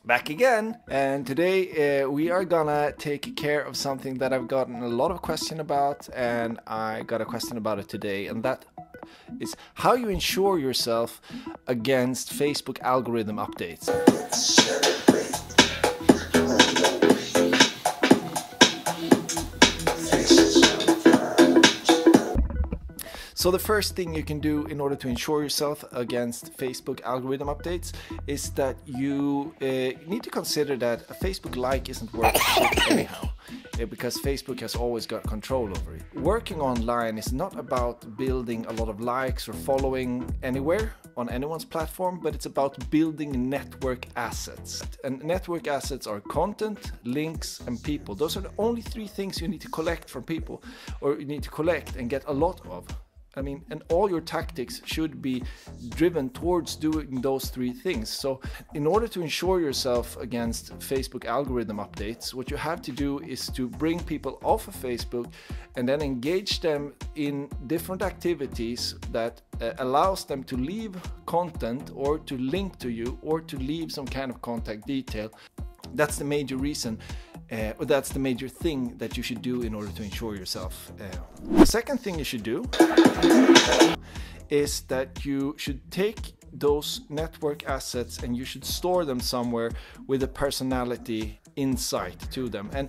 Back again, and today we are gonna take care of something that I've gotten a lot of question about, and I got a question about it today, and that is how you insure yourself against Facebook algorithm updates. So the first thing you can do in order to insure yourself against Facebook algorithm updates is that you need to consider that a Facebook like isn't worth shit anyhow, because Facebook has always got control over it. Working online is not about building a lot of likes or following anywhere on anyone's platform, but it's about building network assets. And network assets are content, links, and people. Those are the only three things you need to collect from people, or you need to collect and get a lot of. I mean, and all your tactics should be driven towards doing those three things. So in order to insure yourself against Facebook algorithm updates, what you have to do is to bring people off of Facebook and then engage them in different activities that allows them to leave content or to link to you or to leave some kind of contact detail. That's the major reason. That's the major thing that you should do in order to insure yourself. The second thing you should do is that you should take those network assets and you should store them somewhere with a personality insight to them. And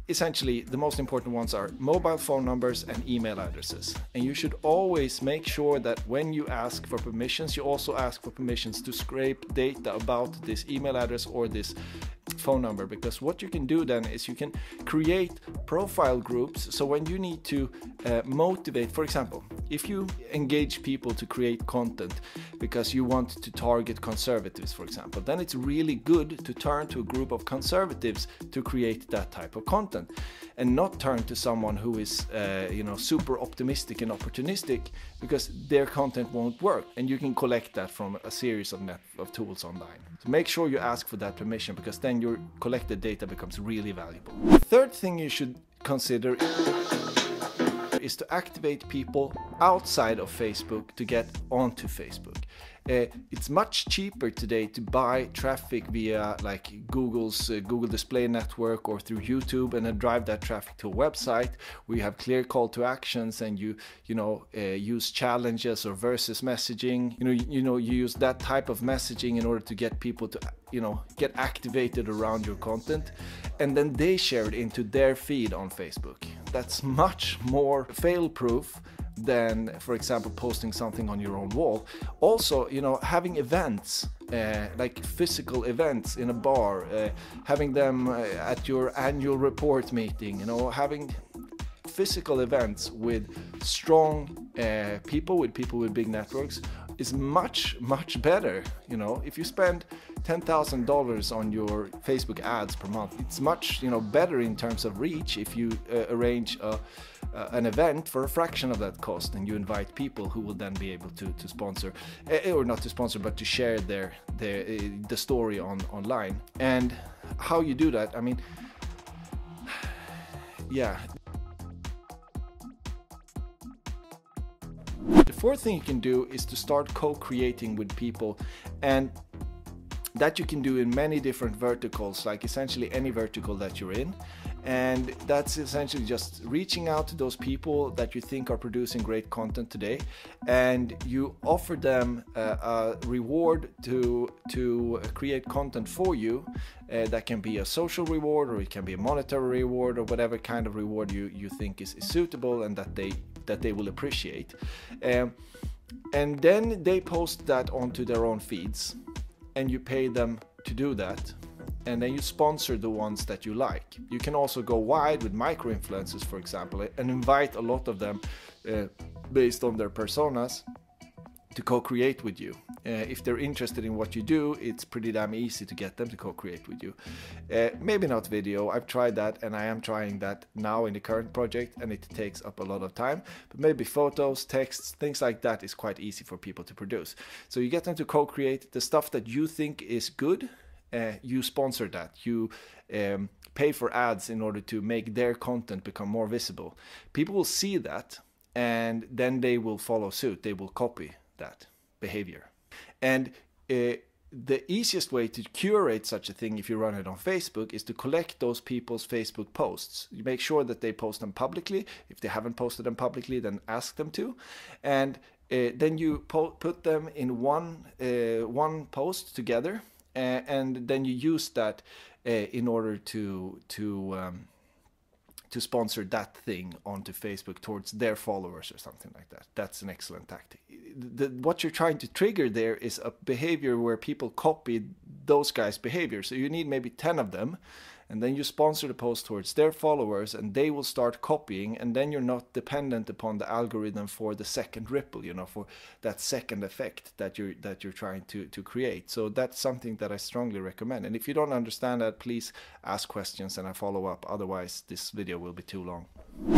essentially the most important ones are mobile phone numbers and email addresses. And you should always make sure that when you ask for permissions, you also ask for permissions to scrape data about this email address or this phone number, because what you can do then is you can create profile groups. So when you need to motivate, for example, if you engage people to create content because you want to target conservatives, for example, then it's really good to turn to a group of conservatives to create that type of content, and not turn to someone who is super optimistic and opportunistic, because their content won't work. And you can collect that from a series of tools online. So make sure you ask for that permission, because then your collected data becomes really valuable. The third thing you should consider is to activate people outside of Facebook to get onto Facebook. It's much cheaper today to buy traffic via like Google's Google Display Network or through YouTube, and then drive that traffic to a website where you have clear call to actions, and you use challenges or versus messaging. You use that type of messaging in order to get people to get activated around your content, and then they share it into their feed on Facebook. That's much more fail-proof than, for example, posting something on your own wall. Also, having events, like physical events in a bar, having them at your annual report meeting, having physical events with strong people with big networks is much better. If you spend $10,000 on your Facebook ads per month, it's much better in terms of reach if you arrange an event for a fraction of that cost, and you invite people who will then be able to sponsor, or not to sponsor, but to share the story online. And how you do that, I mean, yeah. The fourth thing you can do is to start co-creating with people, and that you can do in many different verticals, like essentially any vertical that you're in. And that's essentially just reaching out to those people that you think are producing great content today, and you offer them a reward to create content for you. That can be a social reward, or it can be a monetary reward, or whatever kind of reward you think is suitable and that they will appreciate. And then they post that onto their own feeds, and you pay them to do that, and then you sponsor the ones that you like. You can also go wide with micro-influencers, for example, and invite a lot of them based on their personas to co-create with you. If they're interested in what you do, it's pretty damn easy to get them to co-create with you. Maybe not video, I've tried that, and I am trying that now in the current project, and it takes up a lot of time. But maybe photos, texts, things like that is quite easy for people to produce. So you get them to co-create the stuff that you think is good. You sponsor that. You pay for ads in order to make their content become more visible. People will see that, and then they will follow suit. They will copy that behavior. And the easiest way to curate such a thing, if you run it on Facebook, is to collect those people's Facebook posts. You make sure that they post them publicly. If they haven't posted them publicly, then ask them to. And then you put them in one post together, and then you use that in order to sponsor that thing onto Facebook towards their followers or something like that. That's an excellent tactic. What you're trying to trigger there is a behavior where people copy those guys' behavior. So you need maybe 10 of them, and then you sponsor the post towards their followers, and they will start copying, and then you're not dependent upon the algorithm for the second ripple, you know, for that second effect that you're trying to create. So that's something that I strongly recommend. And if you don't understand that, please ask questions and I follow up. Otherwise, this video will be too long.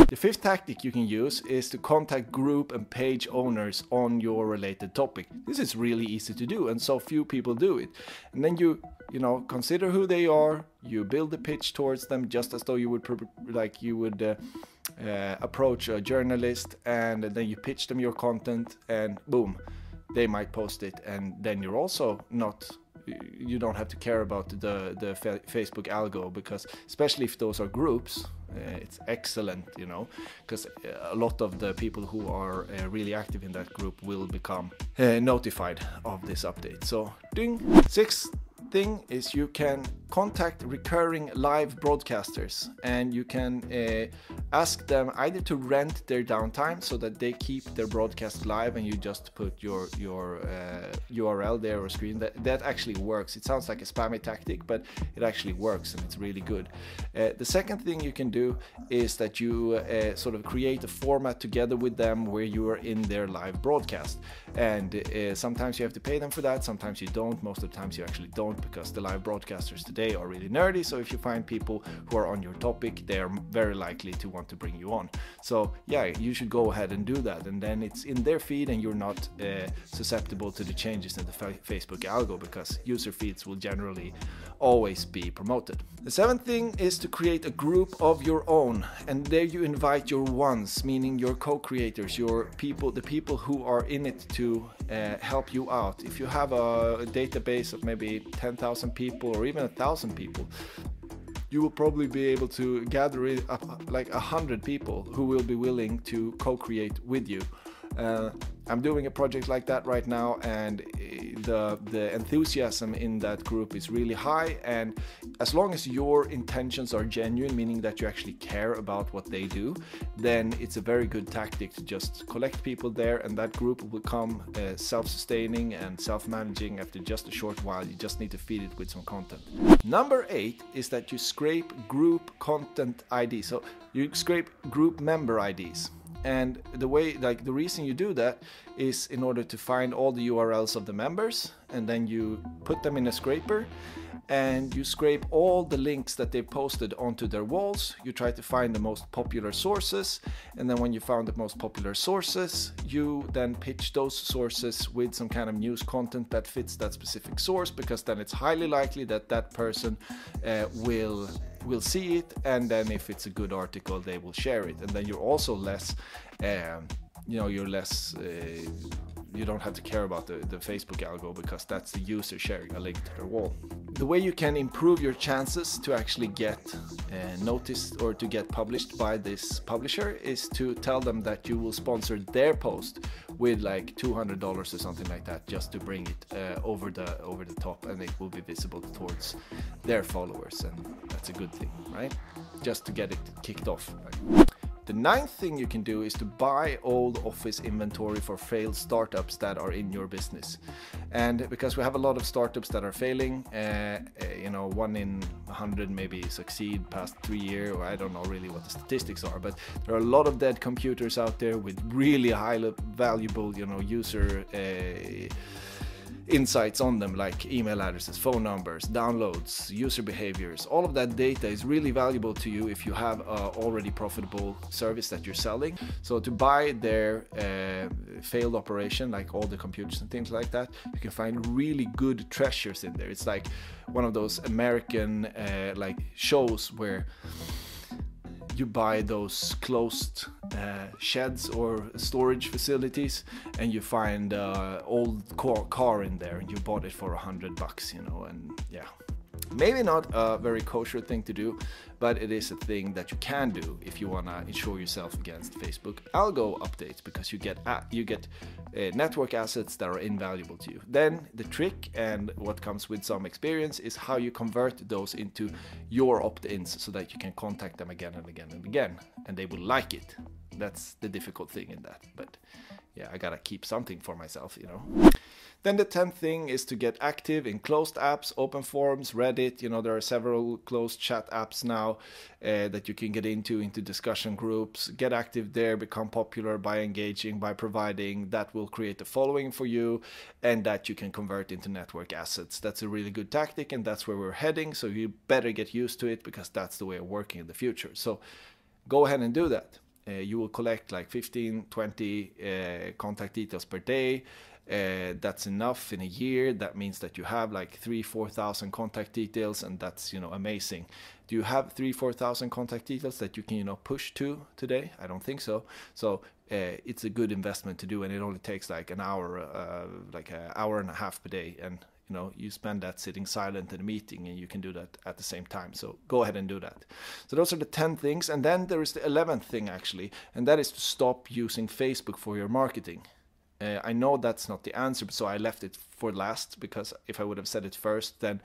The fifth tactic you can use is to contact group and page owners on your related topic. This is really easy to do, and so few people do it. And then you know, consider who they are. You build a pitch towards them, just as though you would approach a journalist, and then you pitch them your content, and boom, they might post it. And then you're also you don't have to care about the Facebook algo, because especially if those are groups, it's excellent, you know, because a lot of the people who are really active in that group will become notified of this update. So ding. Sixth thing is you can contact recurring live broadcasters, and you can ask them either to rent their downtime so that they keep their broadcast live, and you just put your URL there or screen. That actually works. It sounds like a spammy tactic, but it actually works, and it's really good. The second thing you can do is that you sort of create a format together with them where you are in their live broadcast, and sometimes you have to pay them for that, sometimes you don't. Most of the times you actually don't, because the live broadcasters today are really nerdy. So if you find people who are on your topic, they are very likely to want to bring you on. So yeah, you should go ahead and do that, and then it's in their feed, and you're not susceptible to the changes in the Facebook algo, because user feeds will generally always be promoted. The seventh thing is to create a group of your own, and there you invite your ones, meaning your co-creators, your people, the people who are in it to help you out. If you have a database of maybe 10,000 people or even 1,000 people, you will probably be able to gather up like 100 people who will be willing to co-create with you. I'm doing a project like that right now, and the enthusiasm in that group is really high. And as long as your intentions are genuine, meaning that you actually care about what they do, then it's a very good tactic to just collect people there, and that group will become self-sustaining and self-managing after just a short while. You just need to feed it with some content. Number 8 is that you scrape group content ID. So you scrape group member IDs. And the reason you do that is in order to find all the URLs of the members, and then you put them in a scraper, and you scrape all the links that they've posted onto their walls. You try to find the most popular sources, and then when you found the most popular sources, you then pitch those sources with some kind of news content that fits that specific source, because then it's highly likely that that person will see it, and then if it's a good article, they will share it. And then you're also less you don't have to care about the Facebook algo, because that's the user sharing a link to their wall. The way you can improve your chances to actually get noticed or to get published by this publisher is to tell them that you will sponsor their post with like $200 or something like that, just to bring it over the top, and it will be visible towards their followers, and that's a good thing, right? Just to get it kicked off. Right? The ninth thing you can do is to buy old office inventory for failed startups that are in your business. And because we have a lot of startups that are failing, 1 in 100 maybe succeed past 3 years, or I don't know really what the statistics are, but there are a lot of dead computers out there with really highly valuable, user insights on them, like email addresses, phone numbers, downloads, user behaviors. All of that data is really valuable to you if you have a already profitable service that you're selling. So to buy their failed operation, like all the computers and things like that, you can find really good treasures in there. It's like one of those American like shows where you buy those closed sheds or storage facilities, and you find old car in there, and you bought it for $100, you know, and yeah. Maybe not a very kosher thing to do, but it is a thing that you can do if you want to insure yourself against Facebook algo updates, because you get network assets that are invaluable to you. Then the trick, and what comes with some experience, is how you convert those into your opt-ins so that you can contact them again and again and again, and they will like it. That's the difficult thing in that, but yeah, I gotta keep something for myself, you know. Then the 10th thing is to get active in closed apps, open forums, Reddit. You know, there are several closed chat apps now that you can get into discussion groups. Get active there, become popular by engaging, by providing. That will create a following for you, and that you can convert into network assets. That's a really good tactic, and that's where we're heading. So you better get used to it, because that's the way of working in the future. So go ahead and do that. You will collect like 15, 20 contact details per day. That's enough in a year. That means that you have like 3,000-4,000 contact details, and that's, you know, amazing. Do you have 3,000-4,000 contact details that you can, you know, push to today? I don't think so. So it's a good investment to do, and it only takes like an hour, like an hour and a half per day, and you know, you spend that sitting silent in a meeting, and you can do that at the same time. So go ahead and do that. So those are the 10 things. And then there is the 11th thing actually, and that is to stop using Facebook for your marketing. I know that's not the answer, so I left it for last, because if I would have said it first, then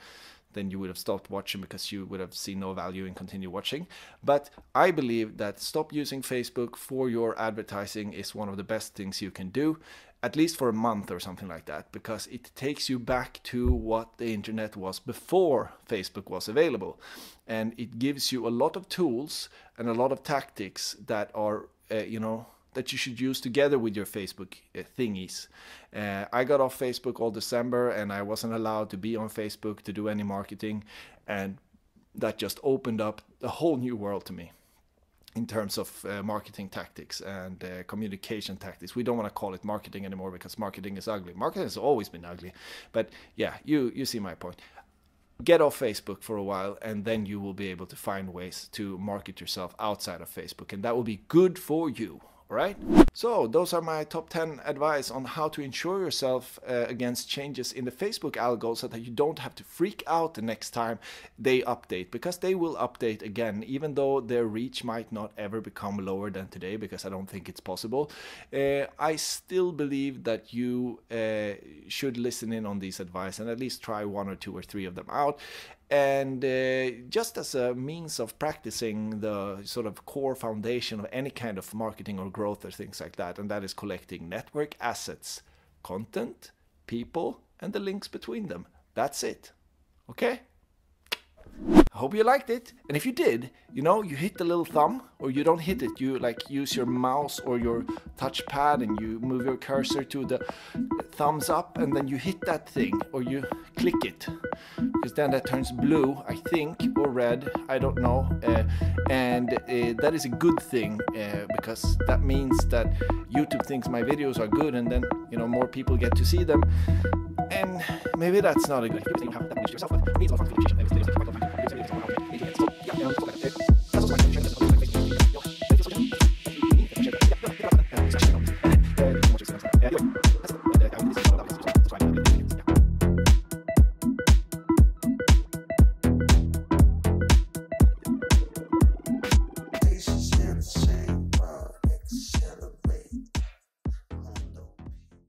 you would have stopped watching, because you would have seen no value in continue watching. But I believe that stop using Facebook for your advertising is one of the best things you can do, at least for a month or something like that, because it takes you back to what the internet was before Facebook was available. And it gives you a lot of tools and a lot of tactics that are, you know, that you should use together with your Facebook thingies. I got off Facebook all December, and I wasn't allowed to be on Facebook to do any marketing, and that just opened up a whole new world to me in terms of marketing tactics and communication tactics. We don't want to call it marketing anymore, because marketing is ugly. Marketing has always been ugly, but yeah, you see my point. Get off Facebook for a while, and then you will be able to find ways to market yourself outside of Facebook, and that will be good for you. Right? So those are my top 10 advice on how to insure yourself against changes in the Facebook algo, so that you don't have to freak out the next time they update, because they will update again, even though their reach might not ever become lower than today, because I don't think it's possible. I still believe that you should listen in on these advice and at least try 1 or 2 or 3 of them out. And just as a means of practicing the sort of core foundation of any kind of marketing or growth or things like that, and that is collecting network assets, content, people, and the links between them. That's it. Okay? I hope you liked it, and if you did, you know, you hit the little thumb, or you don't hit it, you like use your mouse or your touchpad and you move your cursor to the thumbs up, and then you hit that thing, or you click it, because then that turns blue, I think, or red, I don't know, and that is a good thing, because that means that YouTube thinks my videos are good, and then, you know, more people get to see them. And maybe that's not a good thing.